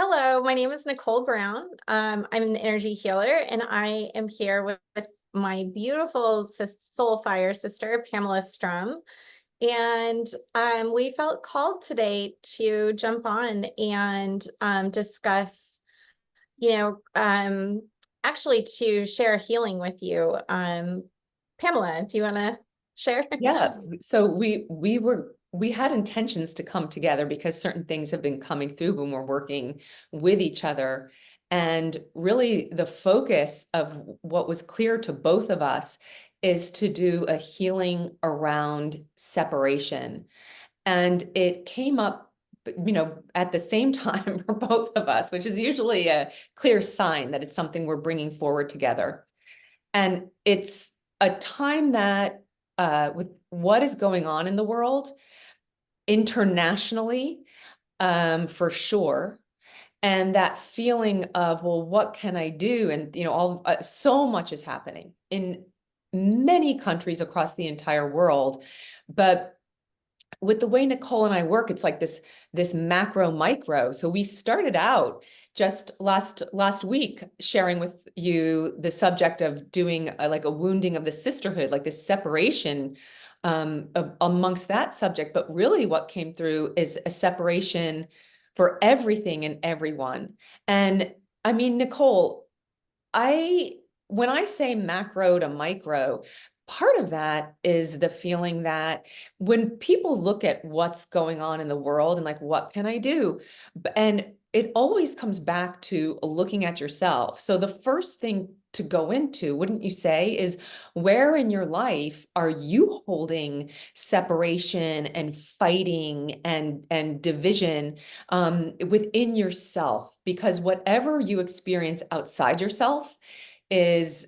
Hello, my name is Nicole Brown. I'm an energy healer, and I am here with my beautiful soul fire sister, Pamela Strum. And we felt called today to jump on and discuss, you know, um, actually to share healing with you. Pamela, do you want to share? Yeah, so we had intentions to come together because certain things have been coming through when we're working with each other. And really the focus of what was clear to both of us is to do a healing around separation. And it came up, at the same time for both of us, which is usually a clear sign that it's something we're bringing forward together. And it's a time that, with what is going on in the world internationally, for sure, and that feeling of, well, what can I do? And all so much is happening in many countries across the entire world, but with the way Nicole and I work, it's like this macro micro. So we started out just last week sharing with you the subject of doing like a wounding of the sisterhood, like this separation amongst that subject. But really what came through is a separation for everything and everyone. And I mean, Nicole, I when I say macro to micro, part of that is the feeling that when people look at what's going on in the world and like, what can I do? And it always comes back to looking at yourself. So the first thing to go into, wouldn't you say, is where in your life are you holding separation and fighting and division within yourself? Because whatever you experience outside yourself is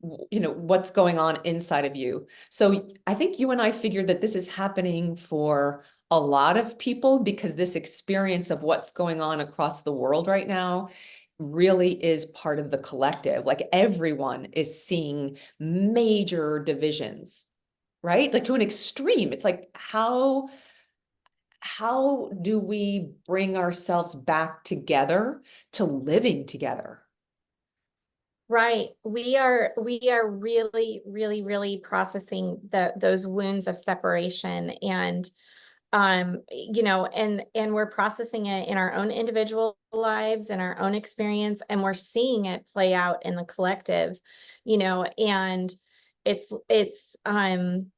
what's going on inside of you. So I think you and I figured that this is happening for a lot of people because this experience of what's going on across the world right now really is part of the collective. Like everyone is seeing major divisions, right? Like to an extreme. It's like how do we bring ourselves back together to living together? Right. We are really, really, really processing those wounds of separation and and we're processing it in our own individual lives and our own experience, and we're seeing it play out in the collective, and it's it's um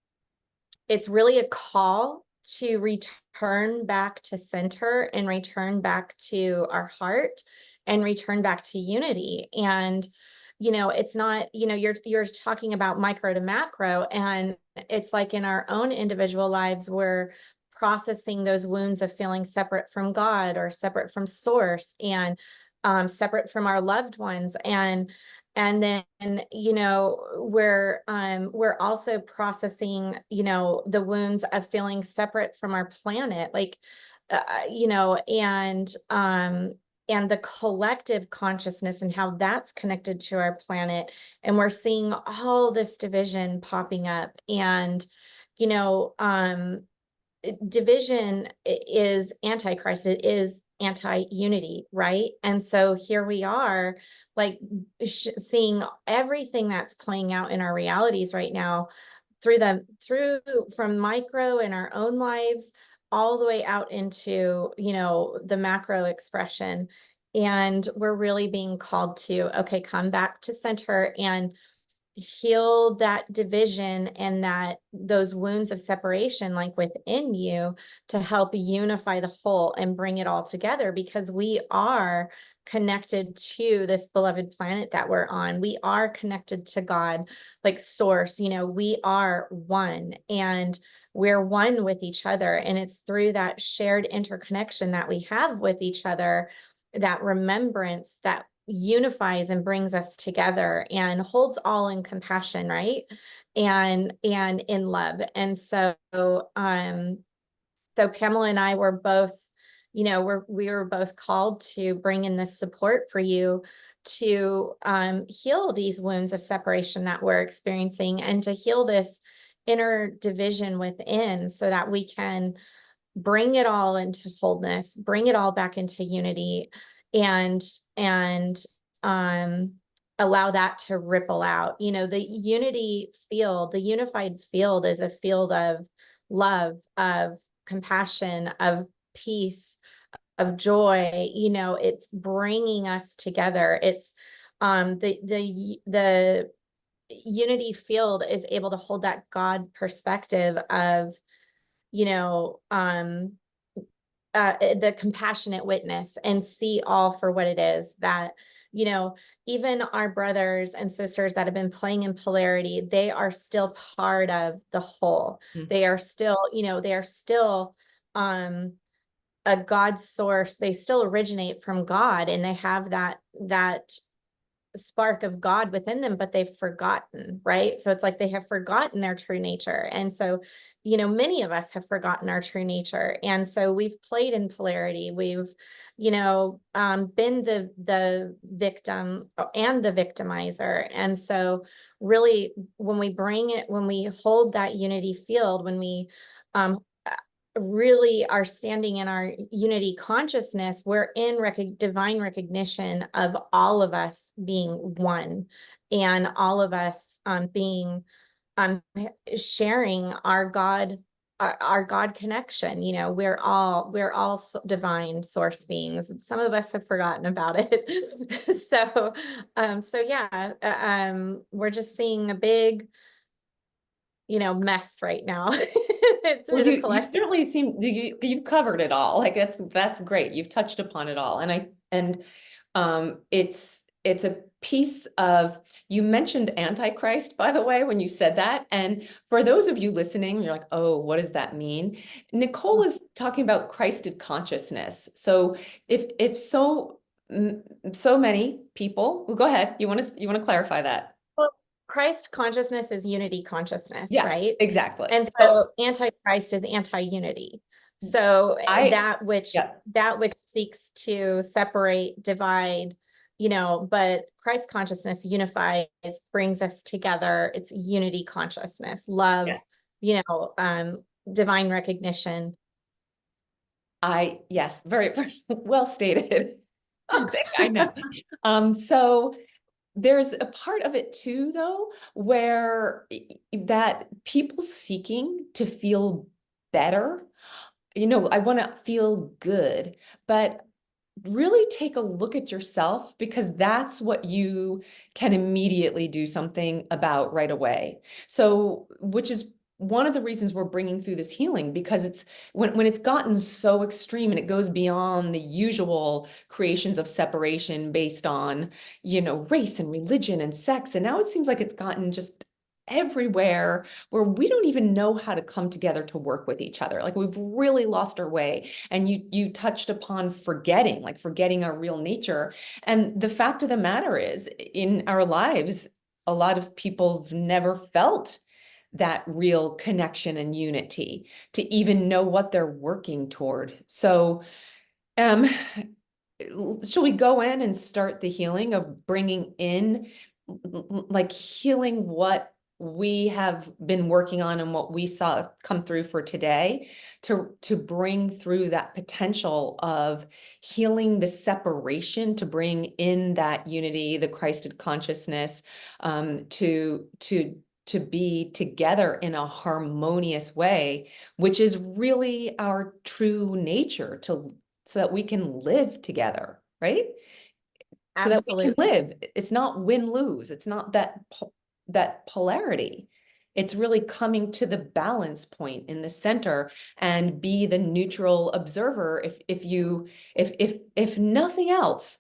it's really a call to return back to center and return back to our heart and return back to unity. And it's not, you're talking about micro to macro, and it's like in our own individual lives we're processing those wounds of feeling separate from God or separate from source, and separate from our loved ones. And then we're also processing the wounds of feeling separate from our planet, like and the collective consciousness and how that's connected to our planet. And we're seeing all this division popping up. And you know division is antichrist, it is anti-unity, right? And so here we are, like seeing everything that's playing out in our realities right now, through from micro in our own lives all the way out into the macro expression. And we're really being called to, okay, come back to center and heal that division and those wounds of separation, like within you, to help unify the whole and bring it all together, because we are connected to this beloved planet that we're on. We are connected to God, like source. We are one, and we're one with each other. And it's through that shared interconnection that we have with each other, that remembrance, that unifies and brings us together and holds all in compassion, right? And in love. And so Pamela and I were both, we were both called to bring in this support for you to heal these wounds of separation that we're experiencing, and to heal this inner division within, so that we can bring it all into wholeness, bring it all back into unity, and and um allow that to ripple out. You know, the unity field, the unified field is a field of love, of compassion, of peace, of joy. You know, it's bringing us together. It's the unity field is able to hold that God perspective of, you know, the compassionate witness and see all for what it is. That, you know, even our brothers and sisters that have been playing in polarity, they are still part of the whole. Mm. They are still, you know, they are still a God source. They still originate from God, and they have that spark of God within them, but they've forgotten, right? So it's like they have forgotten their true nature. And so, you know, many of us have forgotten our true nature. And so we've played in polarity. We've, you know, been the victim and the victimizer. And so really when we bring it, when we hold that unity field, when we um really are standing in our unity consciousness, we're in divine recognition of all of us being one, and all of us being sharing our God connection. You know, we're all divine source beings. Some of us have forgotten about it. So yeah, we're just seeing a big, you know, mess right now. Well, Through the you collective. certainly seem you've covered it all. Like that's great. You've touched upon it all. It's a piece of, you mentioned Antichrist, by the way, when you said that. And for those of you listening, you're like, oh, what does that mean? Nicole is talking about Christed consciousness. So if so many people, well, go ahead. You want to clarify that? Well, Christ consciousness is unity consciousness, Yes, right? exactly. And So so antichrist is anti-unity. So I, that which yeah, that which seeks to separate, divide, you know, but Christ consciousness unifies, brings us together. It's unity consciousness, love, yes. you know, divine recognition. Yes, very, very well stated. I know. So there's a part of it too, though, where that people seeking to feel better, I want to feel good, but really take a look at yourself, because that's what you can immediately do something about right away. So, which is one of the reasons we're bringing through this healing, because it's when it's gotten so extreme and it goes beyond the usual creations of separation based on, race and religion and sex. And now it seems like it's gotten just everywhere, where we don't even know how to come together to work with each other. Like, we've really lost our way. And you touched upon forgetting our real nature. And the fact of the matter is, in our lives, a lot of people have never felt that real connection and unity to even know what they're working toward. So, um, shall we go in and start the healing of bringing in, like, healing what we have been working on and what we saw come through for today, to bring through that potential of healing the separation, to bring in that unity, the Christed consciousness, to be together in a harmonious way, which is really our true nature, so that we can live together, right? So that we can Absolutely. live. It's not win-lose. It's not that polarity. It's really coming to the balance point in the center and be the neutral observer. If nothing else,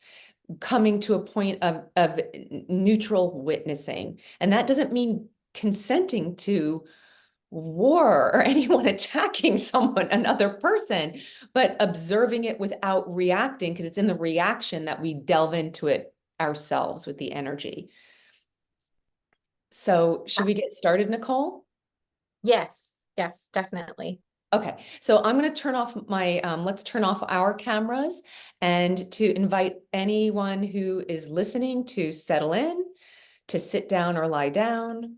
coming to a point of neutral witnessing. And that doesn't mean consenting to war or anyone attacking another person, but observing it without reacting, because it's in the reaction that we delve into it ourselves with the energy. So should we get started, Nicole? Yes, yes, definitely. Okay, so I'm going to turn off let's turn off our cameras, and to invite anyone who is listening to settle in, to sit down or lie down.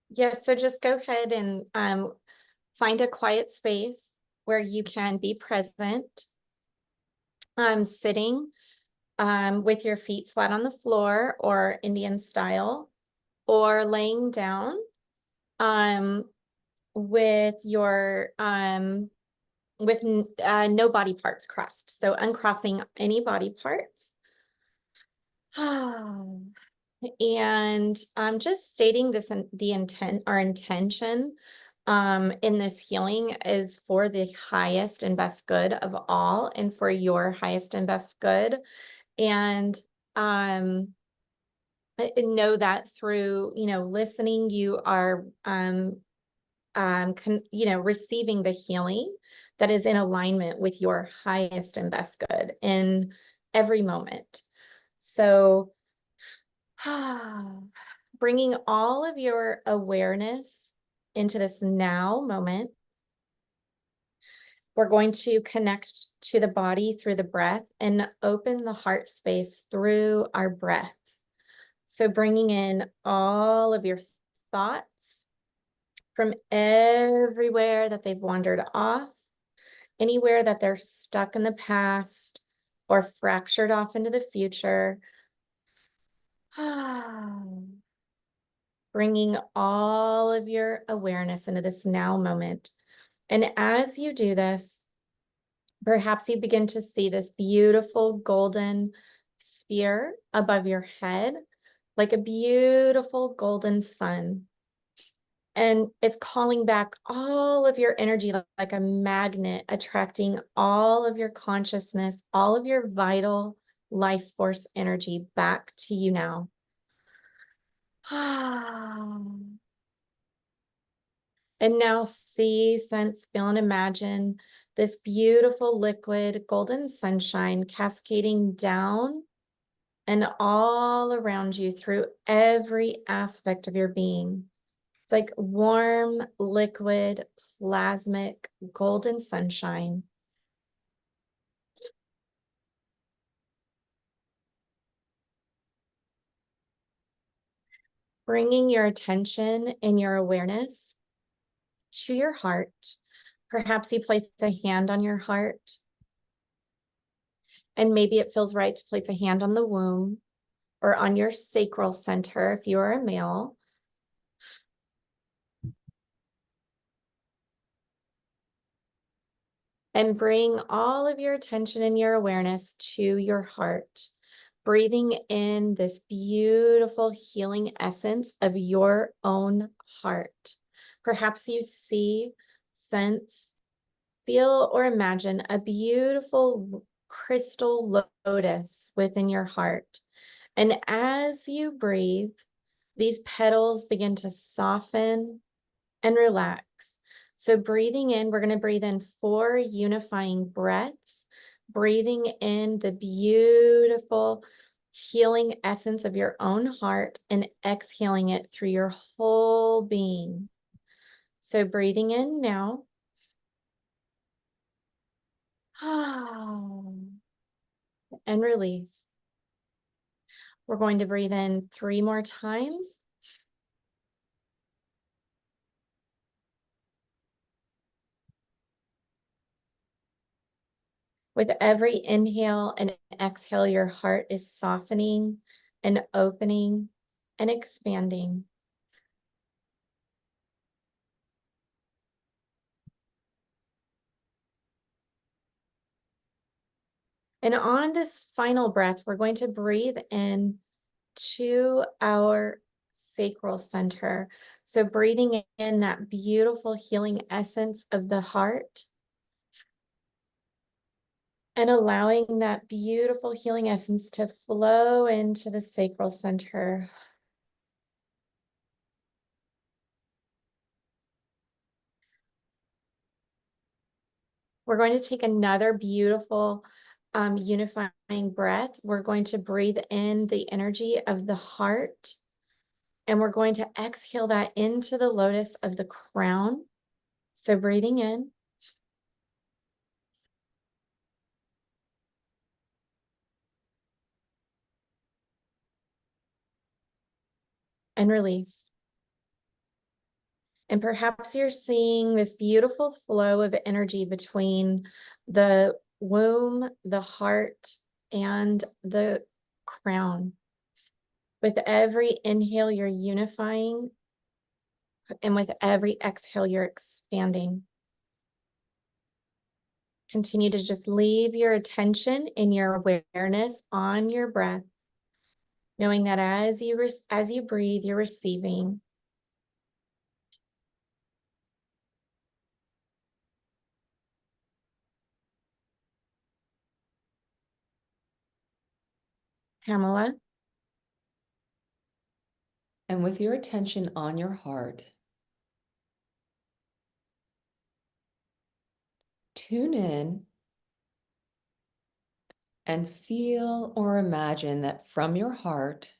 Yes, so just go ahead and find a quiet space where you can be present. Sitting with your feet flat on the floor or Indian style, or laying down um, with your no body parts crossed. So uncrossing any body parts. And just stating this, the intent, our intention in this healing is for the highest and best good of all, and for your highest and best good. And know that through, listening, you are receiving the healing that is in alignment with your highest and best good in every moment. So bringing all of your awareness into this now moment, we're going to connect to the body through the breath and open the heart space through our breath. So bringing in all of your thoughts from everywhere that they've wandered off, anywhere that they're stuck in the past or fractured off into the future. Bringing all of your awareness into this now moment. And as you do this, perhaps you begin to see this beautiful golden sphere above your head, like a beautiful golden sun. And it's calling back all of your energy like a magnet, attracting all of your consciousness, all of your vital life force energy back to you now. And now see, sense, feel, and imagine this beautiful liquid golden sunshine cascading down and all around you through every aspect of your being. It's like warm, liquid, plasmic, golden sunshine. Bringing your attention and your awareness to your heart. Perhaps you place a hand on your heart, and maybe it feels right to place a hand on the womb or on your sacral center if you are a male. And bring all of your attention and your awareness to your heart, breathing in this beautiful healing essence of your own heart. Perhaps you see, sense, feel, or imagine a beautiful crystal lotus within your heart. And as you breathe, these petals begin to soften and relax. So breathing in, we're going to breathe in 4 unifying breaths, breathing in the beautiful healing essence of your own heart and exhaling it through your whole being. So breathing in now. And release. We're going to breathe in 3 more times. With every inhale and exhale, your heart is softening and opening and expanding. And on this final breath, we're going to breathe in to our sacral center. So breathing in that beautiful healing essence of the heart and allowing that beautiful healing essence to flow into the sacral center. We're going to take another beautiful unifying breath. We're going to breathe in the energy of the heart, and we're going to exhale that into the lotus of the crown. So breathing in. And release. And perhaps you're seeing this beautiful flow of energy between the womb, the heart, and the crown. With every inhale, you're unifying, and with every exhale, you're expanding. Continue to just leave your attention and your awareness on your breath, knowing that as you breathe, you're receiving. Pamela, And with your attention on your heart, tune in and feel or imagine that from your heart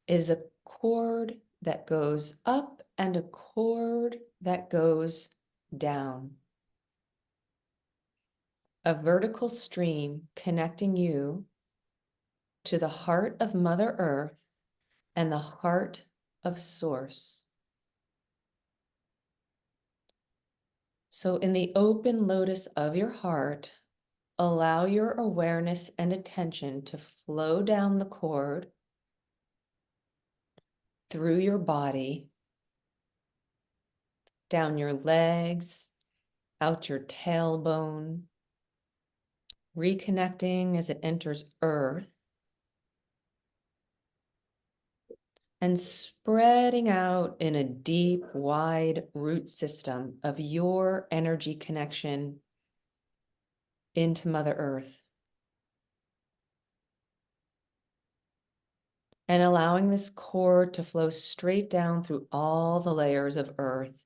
is a cord that goes up and a cord that goes down. A vertical stream connecting you to the heart of Mother Earth and the heart of Source. So, in the open lotus of your heart, allow your awareness and attention to flow down the cord through your body, down your legs, out your tailbone, reconnecting as it enters Earth, and spreading out in a deep, wide root system of your energy connection into Mother Earth. And allowing this cord to flow straight down through all the layers of Earth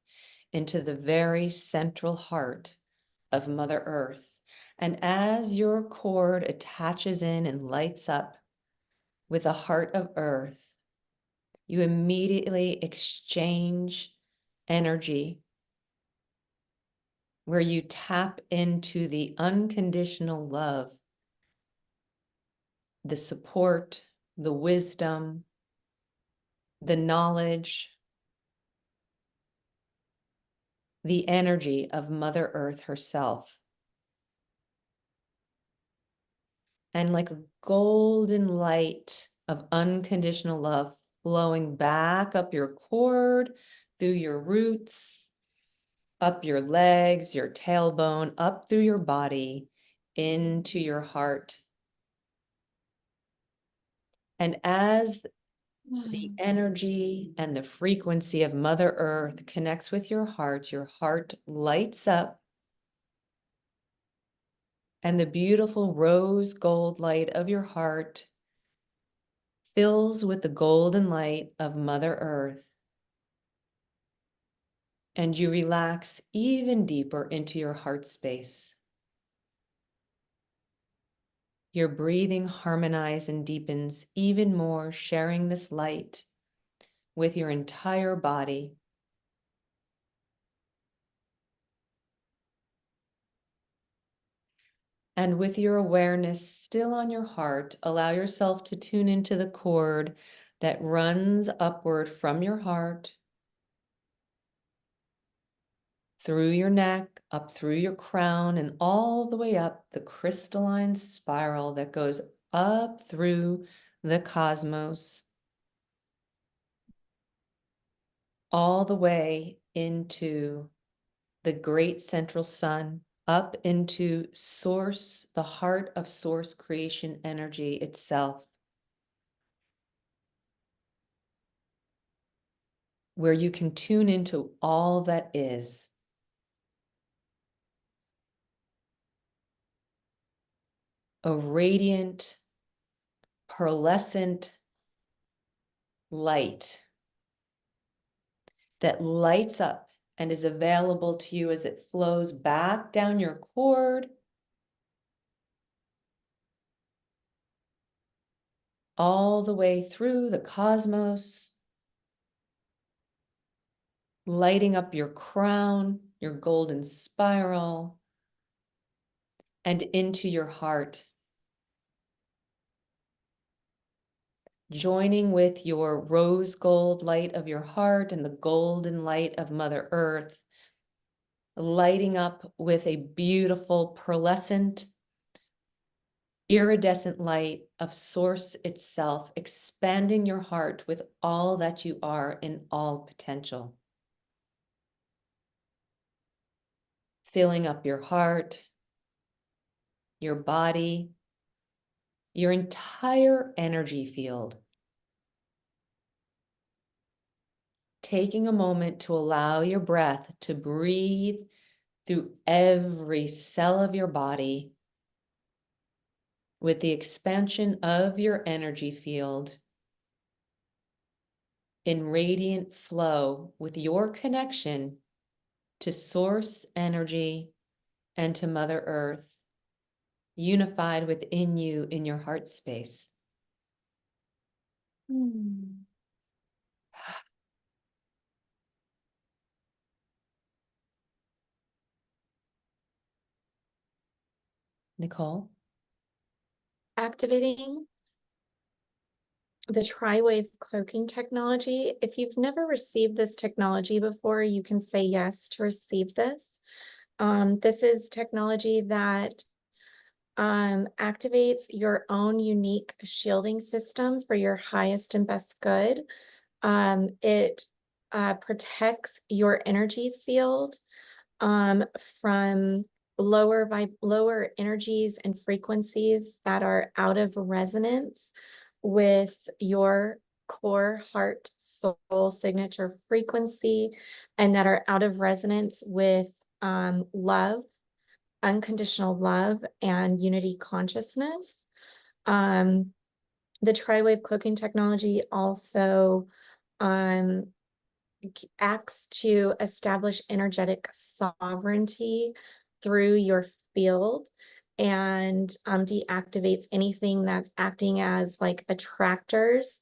into the very central heart of Mother Earth. And as your cord attaches in and lights up with the heart of Earth, you immediately exchange energy where you tap into the unconditional love, the support, the wisdom, the knowledge, the energy of Mother Earth herself. And like a golden light of unconditional love flowing back up your cord, through your roots, up your legs, your tailbone, up through your body, into your heart. And as the energy and the frequency of Mother Earth connects with your heart lights up, and the beautiful rose gold light of your heart fills with the golden light of Mother Earth. And you relax even deeper into your heart space. Your breathing harmonizes and deepens even more, sharing this light with your entire body. And with your awareness still on your heart, allow yourself to tune into the cord that runs upward from your heart, through your neck, up through your crown, and all the way up the crystalline spiral that goes up through the cosmos, all the way into the great central sun, up into Source, the heart of Source creation energy itself, where you can tune into all that is. A radiant, pearlescent light that lights up and is available to you as it flows back down your cord, all the way through the cosmos, lighting up your crown, your golden spiral, and into your heart. Joining with your rose gold light of your heart and the golden light of Mother Earth, lighting up with a beautiful pearlescent, iridescent light of Source itself, expanding your heart with all that you are in all potential. Filling up your heart, your body, your entire energy field. Taking a moment to allow your breath to breathe through every cell of your body with the expansion of your energy field in radiant flow with your connection to Source energy and to Mother Earth, unified within you in your heart space. Nicole? Activating the tri-wave cloaking technology. If you've never received this technology before, you can say yes to receive this. This is technology that activates your own unique shielding system for your highest and best good. It protects your energy field from lower energies and frequencies that are out of resonance with your core heart soul signature frequency, and that are out of resonance with love, unconditional love, and unity consciousness. The tri-wave cloaking technology also acts to establish energetic sovereignty through your field, and deactivates anything that's acting as like attractors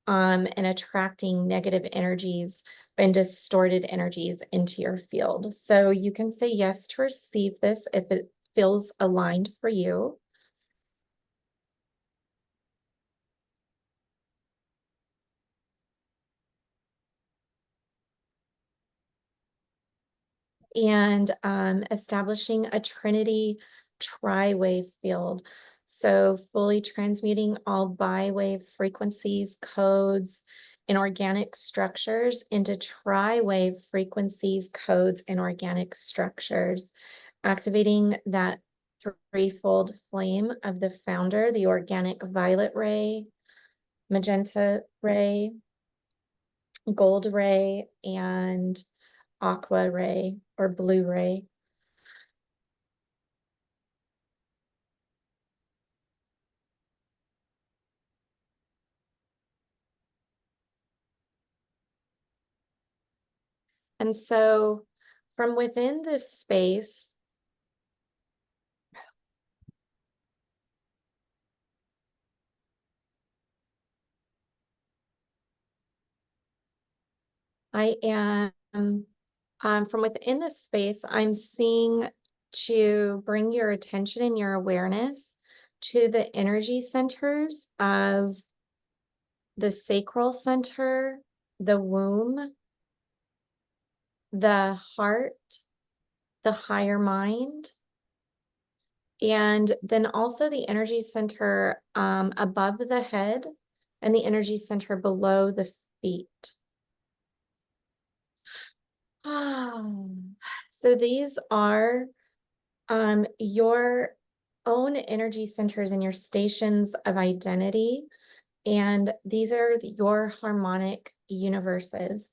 and attracting negative energies and distorted energies into your field. So you can say yes to receive this if it feels aligned for you. And establishing a Trinity tri-wave field. So fully transmuting all bi-wave frequencies, codes, and organic structures into tri-wave frequencies, codes, and organic structures. Activating that threefold flame of the founder, the organic violet ray, magenta ray, gold ray, and aqua ray or blue ray. And so from within this space, I am, from within this space, I'm seeing to bring your attention and your awareness to the energy centers of the sacral center, the womb, the heart, the higher mind, and then also the energy center above the head and the energy center below the feet. So these are your own energy centers and your stations of identity. And these are your harmonic universes.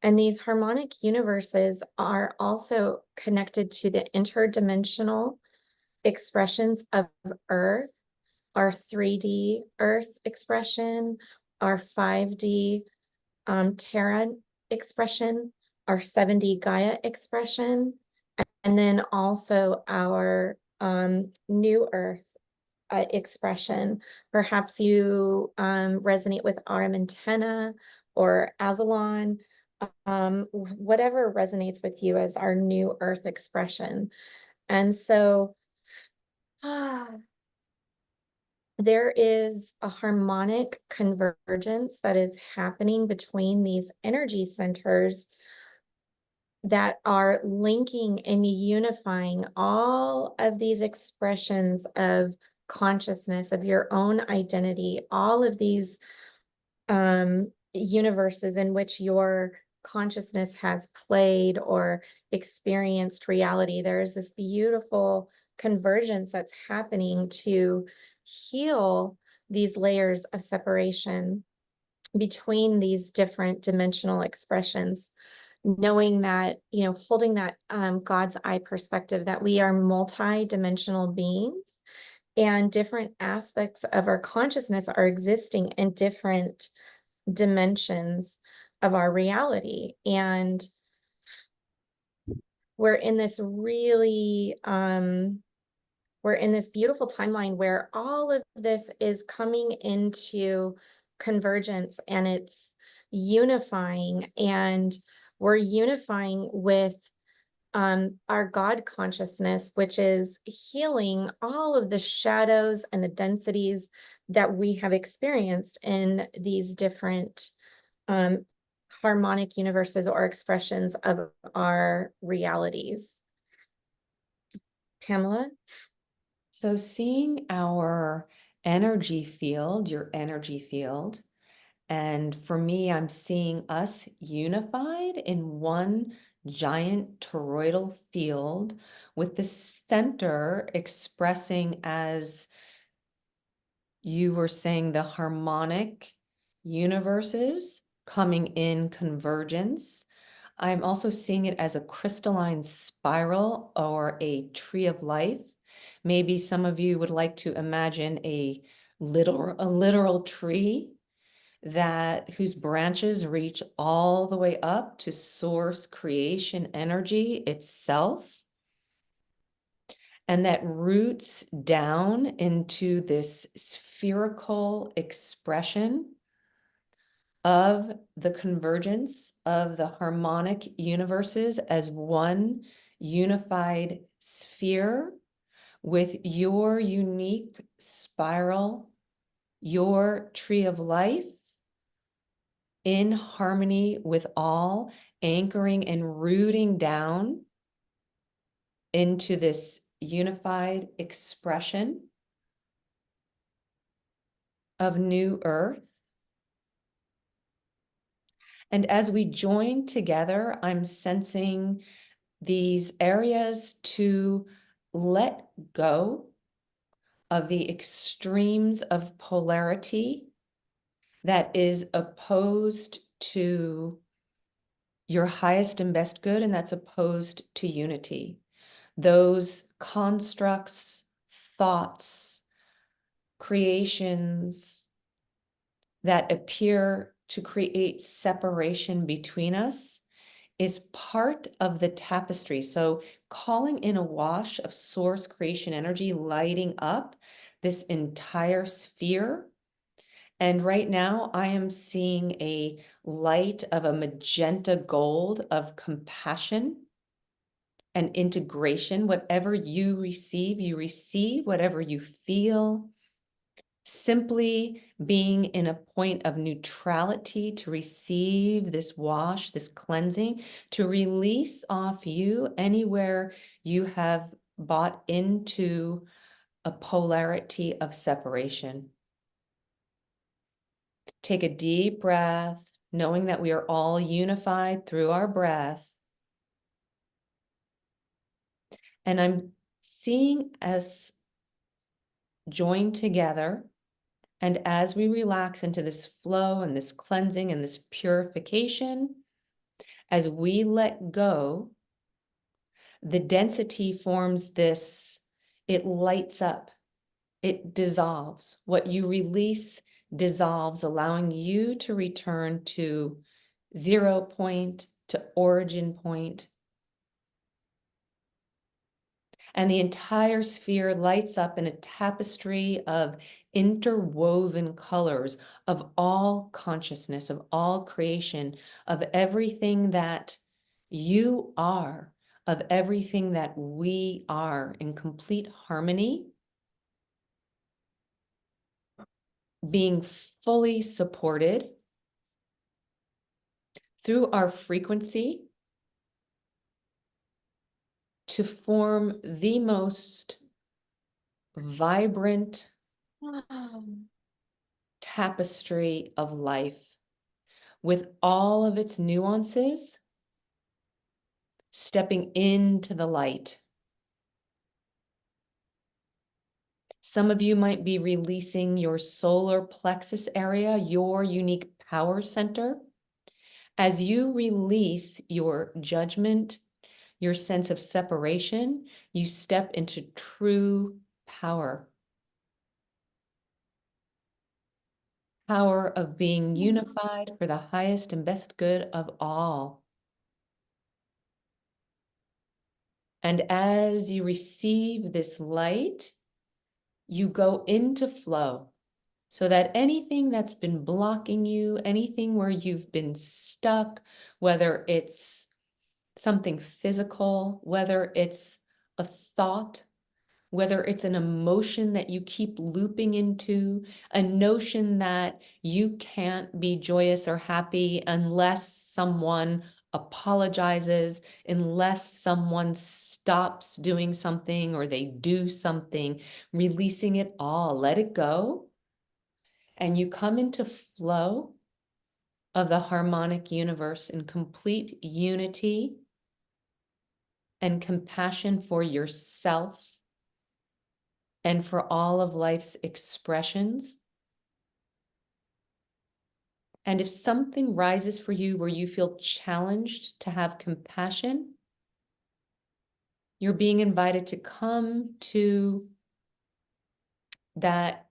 And these harmonic universes are also connected to the interdimensional expressions of Earth, our 3D Earth expression, our 5D Terra expression, our 7D Gaia expression, and then also our New Earth expression. Perhaps you resonate with Aurum Antenna or Avalon, whatever resonates with you as our New Earth expression. And so there is a harmonic convergence that is happening between these energy centers that are linking and unifying all of these expressions of consciousness, of your own identity, all of these universes in which your consciousness has played or experienced reality. There is this beautiful convergence that's happening to heal these layers of separation between these different dimensional expressions, knowing that, holding that God's eye perspective, that we are multi-dimensional beings and different aspects of our consciousness are existing in different dimensions of our reality. And we're in this really we're in this beautiful timeline where all of this is coming into convergence, and it's unifying, and we're unifying with our God consciousness, which is healing all of the shadows and the densities that we have experienced in these different um, harmonic universes or expressions of our realities. Pamela? So seeing our energy field, your energy field, and for me, I'm seeing us unified in one giant toroidal field with the center expressing, as you were saying, the harmonic universes coming in convergence. I'm also seeing it as a crystalline spiral or a tree of life. Maybe some of you would like to imagine a literal tree that whose branches reach all the way up to source creation energy itself, and that roots down into this spherical expression of the convergence of the harmonic universes as one unified sphere with your unique spiral, your tree of life in harmony with all, anchoring and rooting down into this unified expression of new earth. And as we join together, I'm sensing these areas to let go of the extremes of polarity that is opposed to your highest and best good, and that's opposed to unity. Those constructs, thoughts, creations that appear to create separation between us is part of the tapestry. So calling in a wash of source creation energy, lighting up this entire sphere. And right now I am seeing a light of a magenta gold of compassion and integration. Whatever you receive, you receive. Whatever you feel, simply being in a point of neutrality to receive this wash, this cleansing, to release off you anywhere you have bought into a polarity of separation. Take a deep breath, knowing that we are all unified through our breath. And I'm seeing us join together. And as we relax into this flow and this cleansing and this purification, as we let go, the density forms this, it lights up, it dissolves. What you release dissolves, allowing you to return to 0 point, to origin point. And the entire sphere lights up in a tapestry of interwoven colors of all consciousness, of all creation, of everything that you are, of everything that we are, in complete harmony, being fully supported through our frequency to form the most vibrant tapestry of life with all of its nuances, stepping into the light. Some of you might be releasing your solar plexus area, your unique power center. As you release your judgment, your sense of separation, you step into true power. Power of being unified for the highest and best good of all. And as you receive this light, you go into flow so that anything that's been blocking you, anything where you've been stuck, whether it's something physical, whether it's a thought, whether it's an emotion that you keep looping into, a notion that you can't be joyous or happy unless someone apologizes, unless someone stops doing something or they do something, releasing it all, let it go. And you come into flow of the harmonic universe in complete unity and compassion for yourself and for all of life's expressions. And if something rises for you where you feel challenged to have compassion, you're being invited to come to that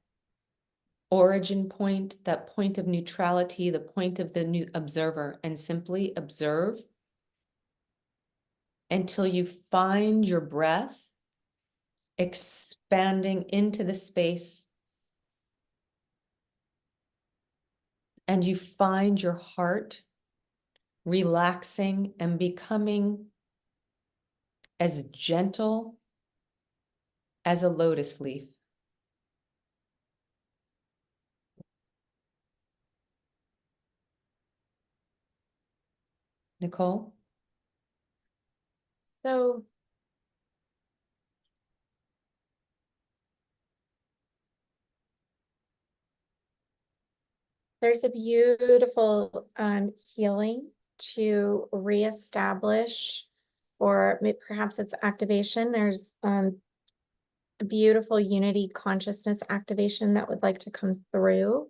origin point, that point of neutrality, the point of the new observer, and simply observe until you find your breath expanding into the space and you find your heart relaxing and becoming as gentle as a lotus leaf. Nicole? So there's a beautiful healing to reestablish, or perhaps it's activation. There's a beautiful unity consciousness activation that would like to come through,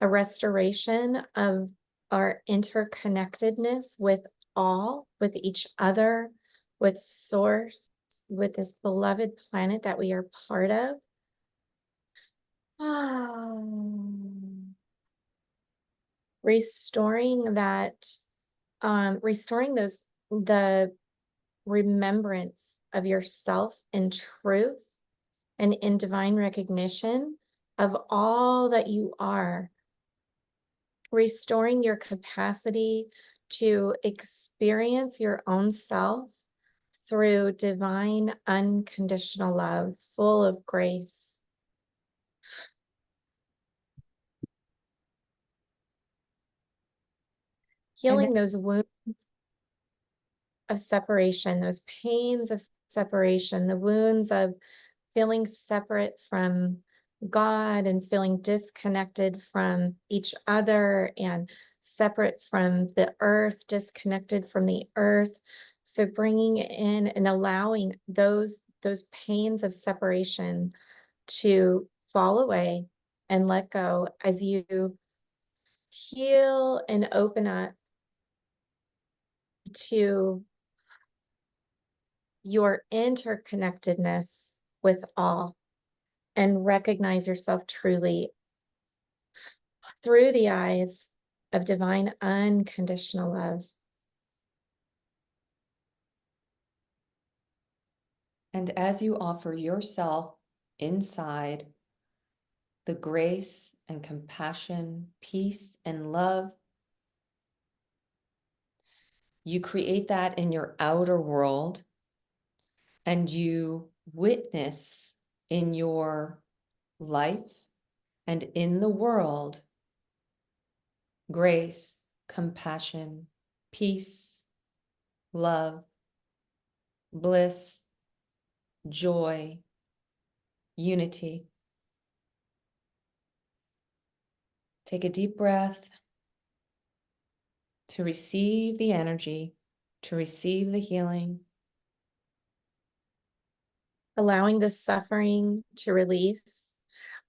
a restoration of our interconnectedness with all, with each other, with source, with this beloved planet that we are part of. Restoring that, restoring the remembrance of yourself in truth and in divine recognition of all that you are, restoring your capacity to experience your own self through divine unconditional love, full of grace. Healing those wounds of separation, those pains of separation, the wounds of feeling separate from God and feeling disconnected from each other and separate from the earth, disconnected from the earth. So bringing in and allowing those pains of separation to fall away and let go as you heal and open up to your interconnectedness with all and recognize yourself truly through the eyes of divine unconditional love. And as you offer yourself inside the grace and compassion, peace and love, you create that in your outer world and you witness in your life and in the world grace, compassion, peace, love, bliss, joy, unity. Take a deep breath to receive the energy, to receive the healing. Allowing the suffering to release.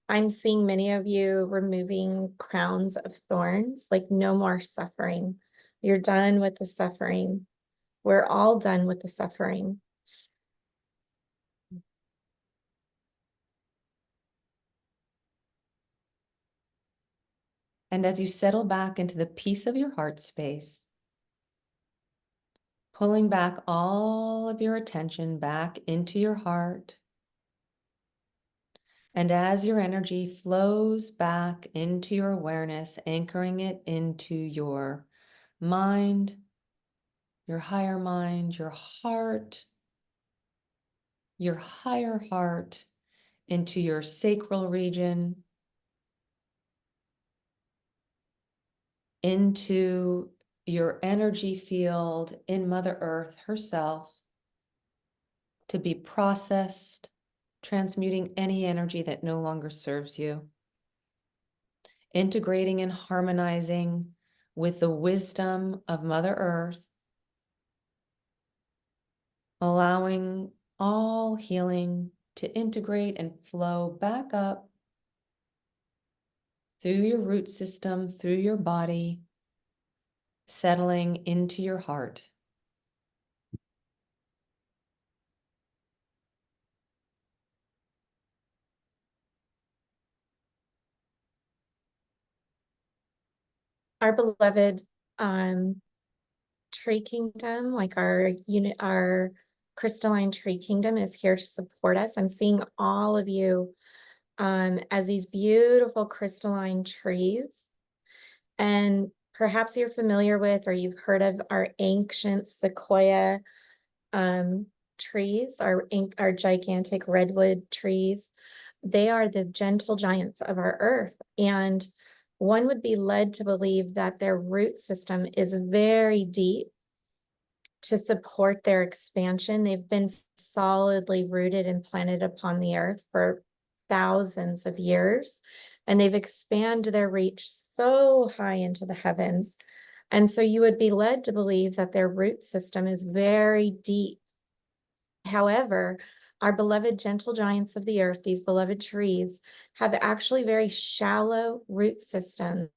I'm seeing many of you removing crowns of thorns, like no more suffering. You're done with the suffering. We're all done with the suffering. And as you settle back into the peace of your heart space, pulling back all of your attention back into your heart. And as your energy flows back into your awareness, anchoring it into your mind, your higher mind, your heart, your higher heart, into your sacral region, into your energy field in Mother Earth herself, to be processed, transmuting any energy that no longer serves you, integrating and harmonizing with the wisdom of Mother Earth, allowing all healing to integrate and flow back up through your root system, through your body, settling into your heart. Our beloved tree kingdom, like our unit, our crystalline tree kingdom is here to support us. I'm seeing all of you as these beautiful crystalline trees. And perhaps you're familiar with, or you've heard of our ancient sequoia trees, our gigantic redwood trees. They are the gentle giants of our earth. And one would be led to believe that their root system is very deep to support their expansion. They've been solidly rooted and planted upon the earth for thousands of years, and they've expanded their reach so high into the heavens. And so you would be led to believe that their root system is very deep. However, our beloved gentle giants of the earth, these beloved trees, have actually very shallow root systems.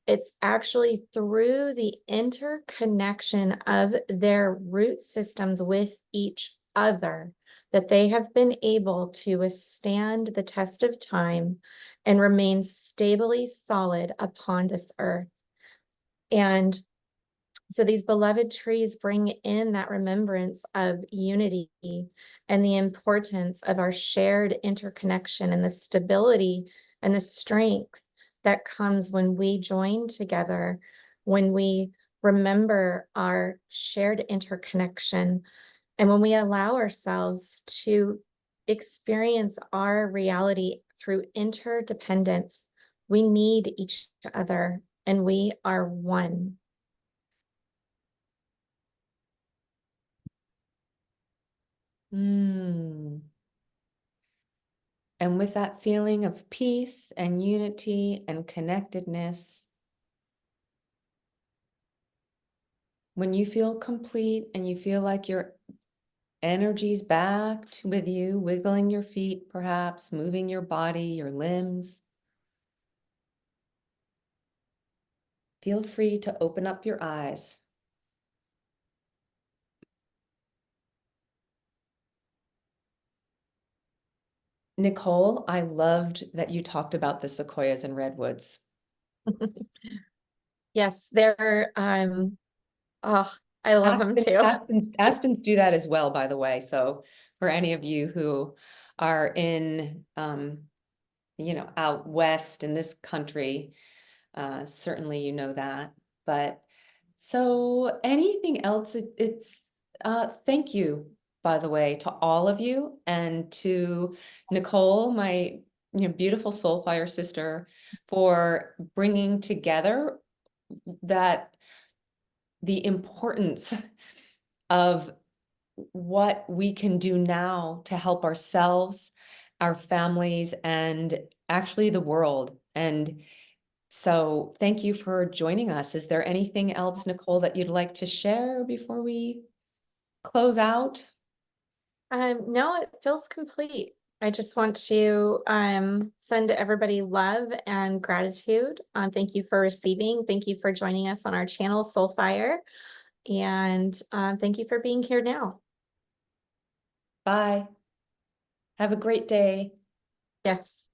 It's actually through the interconnection of their root systems with each other that they have been able to withstand the test of time and remain stably solid upon this earth. And so these beloved trees bring in that remembrance of unity and the importance of our shared interconnection and the stability and the strength that comes when we join together, when we remember our shared interconnection, and when we allow ourselves to experience our reality through interdependence. We need each other and we are one. And with that feeling of peace and unity and connectedness, when you feel complete and you feel like your energy's back with you, wiggling your feet, perhaps moving your body, your limbs, feel free to open up your eyes. Nicole, I loved that you talked about the sequoias and redwoods. Yes, they're oh, I love them too. Aspens do that as well, by the way. So for any of you who are in, out west in this country, certainly you know that. But so anything else, thank you, by the way, to all of you, and to Nicole, my beautiful Soulfire sister, for bringing together that the importance of what we can do now to help ourselves, our families, and actually the world. And so thank you for joining us. Is there anything else, Nicole, that you'd like to share before we close out? No, it feels complete. I just want to send everybody love and gratitude. Thank you for receiving. Thank you for joining us on our channel, Soulfire. And thank you for being here now. Bye. Have a great day. Yes.